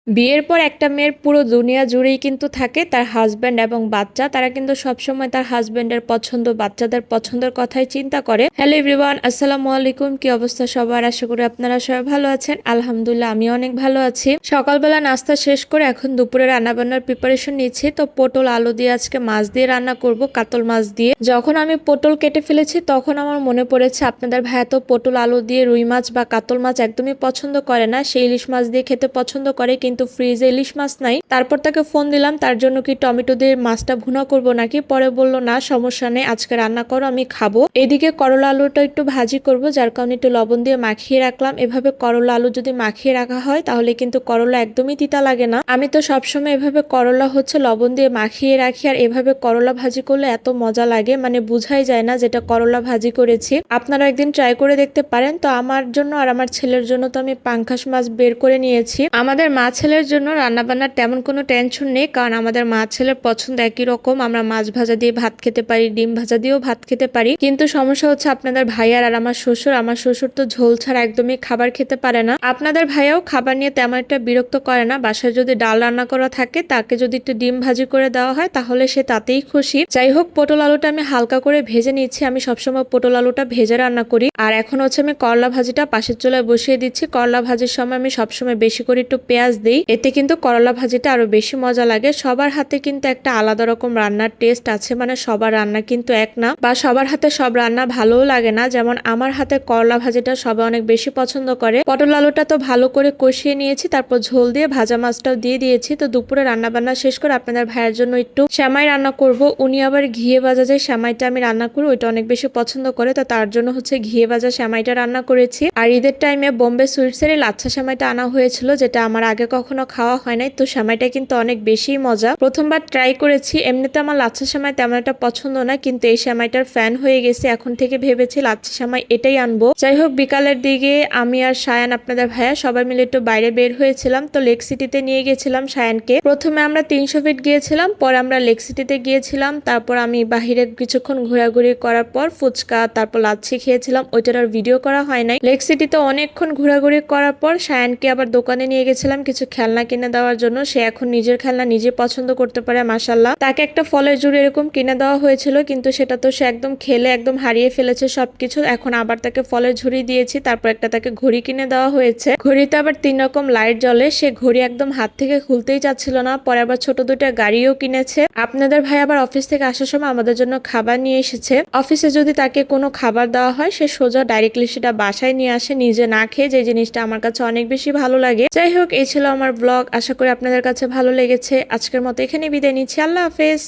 বিয়ের পর একটা মেয়ের পুরো দুনিয়া জুড়েই কিন্তু থাকে তার হাজব্যান্ড এবং বাচ্চা। তারা কিন্তু সবসময় তার হাজব্যান্ডের পছন্দ, বাচ্চাদের পছন্দের কথাই চিন্তা করে। হ্যালো এভরিওয়ান, আসসালামু আলাইকুম। কি অবস্থা সবার? আশা করি আপনারা সবাই ভালো আছেন। আলহামদুলিল্লাহ আমি অনেক ভালো আছি। সকালবেলা নাস্তা শেষ করে এখন দুপুরে রান্নাবান্নার প্রিপারেশন নিচ্ছি। তো পটল আলু দিয়ে আজকে মাছ দিয়ে রান্না করব, কাতল মাছ দিয়ে। যখন আমি পটল কেটে ফেলেছি তখন আমার মনে পড়েছে আপনাদের ভাইয়া তো পটল আলু দিয়ে রুই মাছ বা কাতল মাছ একদমই পছন্দ করে না, সে ইলিশ মাছ দিয়ে খেতে পছন্দ করে, কিন্তু ফ্রিজে ইলিশ মাছ নাই। তারপর তাকে ফোন দিলাম তার জন্য কি টমেটো দিয়ে মাছটা ভুনা করব নাকি। পরে বলল না সমস্যা নেই, আজকে রান্না করো, আমি খাবো। এদিকে করলা আলুটা একটু ভাজি করব, যার কারণে একটু লবণ দিয়ে মাখিয়ে রাখলাম। এভাবে করলা আলু যদি মাখিয়ে রাখা হয় তাহলে কিন্তু করলা একদমই তিতা লাগে না। আমি তো সবসময় এভাবে করলা লবণ দিয়ে মাখিয়ে রাখি, আর এভাবে করলা ভাজি করলে এত মজা লাগে, মানে বুঝাই যায় না যেটা করলা ভাজি করেছি। আপনারা একদিন ট্রাই করে দেখতে পারেন। তো আমার জন্য আর আমার ছেলের জন্য তো আমি পাঙ্খাস মাছ বের করে নিয়েছি। আমাদের মা ছেলের জন্য রান্না বান্নার তেমন কোনো টেনশন নেই, কারণ আমাদের মা ছেলের পছন্দ একই রকম। আমরা মাছ ভাজা দিয়ে ভাত খেতে পারি, ডিম ভাজা দিয়েও ভাত খেতে পারি। কিন্তু সমস্যা হচ্ছে আপনাদের ভাইয়ার আর আমার শ্বশুর তো ঝোল ছাড়া একদমই খাবার খেতে পারে না। আপনাদের ভাইয়াও খাবার নিয়ে তেমন একটা বিরক্ত করে না। বাসায় যদি ডাল রান্না করা থাকে তাকে যদি একটু ডিম ভাজি করে দেওয়া হয় তাহলে সে তাতেই খুশি। যাই হোক, পটল আলুটা আমি হালকা করে ভেজে নিচ্ছি। আমি সবসময় পটল আলুটা ভেজে রান্না করি। আর এখন হচ্ছে আমি করলা ভাজিটা পাশের চুলায় বসিয়ে দিচ্ছি। করলা ভাজির সময় আমি সবসময় বেশি করে একটু পেঁয়াজ দিই, এতে কিন্তু করলা ভাজিটা আরো বেশি মজা লাগে। সবার হাতে কিন্তু একটা আলাদা রকম রান্নার টেস্ট আছে, মানে সবার রান্না কিন্তু এক না, বা সবার হাতে সব রান্না ভালোও লাগে না। যেমন আমার হাতে করলা ভাজিটা সবাই অনেক বেশি পছন্দ করে। পটল আলুটা তো ভালো করে কষিয়ে নিয়েছি, তারপর ঝোল দিয়ে ভাজা মাছটাও দিয়ে দিয়েছি। তো দুপুরে রান্না বান্না শেষ করে আপনাদের ভাইয়ের জন্য একটু সেমাই রান্না করব। উনি আবার ঘিয়ে ভাজা যে সেমাইটা আমি রান্না করি ওইটা অনেক বেশি পছন্দ করে, তো তার জন্য হচ্ছে ঘিয়ে ভাজা সেমাইটা রান্না করেছি। আর ঈদের টাইমে বোম্বে সুইটসের এই লাচ্ছা সেমাইটা আনা হয়েছিল, যেটা আমার আগে কখনো খাওয়া হয় নাই। তো সেমাইটা কিন্তু অনেক বেশি মজা, প্রথমবার ট্রাই করেছি। এমনিতে আমার লাচ্ছা সেমাই তেমন একটা পছন্দ না, কিন্তু এই সেমাইটার ফ্যান হয়ে গেছে। এখন থেকে ভেবেছি লাচ্ছা সেমাই এটাই আনবো। যাই হোক, বিকালের দিকে আমি আর সায়ান আপনাদের ভাইয়া সবাই মিলে একটু বাইরে বের হয়েছিলাম। তো লেক সিটিতে নিয়ে গেছিলাম সায়ানকে। প্রথমে আমরা 300 ফিট গিয়েছিলাম, পরে আমরা লেক সিটিতে গিয়েছিলাম। তারপর আমি বাহিরে কিছুক্ষণ ঘোরাঘুরি করার পর ফুচকা তারপর লাচ্ছি খেয়েছিলাম, ওইটার আর ভিডিও করা হয় নাই। লেক সিটিতে অনেকক্ষণ ঘোরাঘুরি করার পর সায়ানকে আবার দোকানে নিয়ে গেছিলাম কিছু খেলনা কিনে দেওয়ার জন্য। সে এখন নিজের খেলনা নিজে পছন্দ করতে পারে, মাশাআল্লাহ। তাকে একটা ফলের জুড়ি এরকম কিনে দেওয়া হয়েছিল, কিন্তু সেটা তো সে একদম খেলে একদম হারিয়ে ফেলেছে সবকিছু। এখন আবার তাকে ফলের ঝুড়ি দিয়েছি, তারপর একটা তাকে ঘড়ি কিনে দেওয়া হয়েছে। ঘড়িতে আবার 3 রকম লাইট জ্বলে, সে ঘড়ি একদম হাত থেকে খুলতেই চাচ্ছিল না। পরে আবার ছোট দুটো গাড়িও কিনেছে। আপনাদের ভাই আবার অফিস থেকে আসার সময় আমাদের জন্য খাবার নিয়ে এসেছে। অফিসে যদি তাকে কোনো খাবার দেওয়া হয় সে সোজা ডাইরেক্টলি সেটা বাসায় নিয়ে আসে নিজে না খেয়ে, যে জিনিসটা আমার কাছে অনেক বেশি ভালো লাগে। যাই হোক, এই ছিল আমার ব্লগ। আশা করি আপনাদের কাছে ভালো লেগেছে। আজকের মতো এখানে বিদায় নিচ্ছি। আল্লাহ হাফেজ।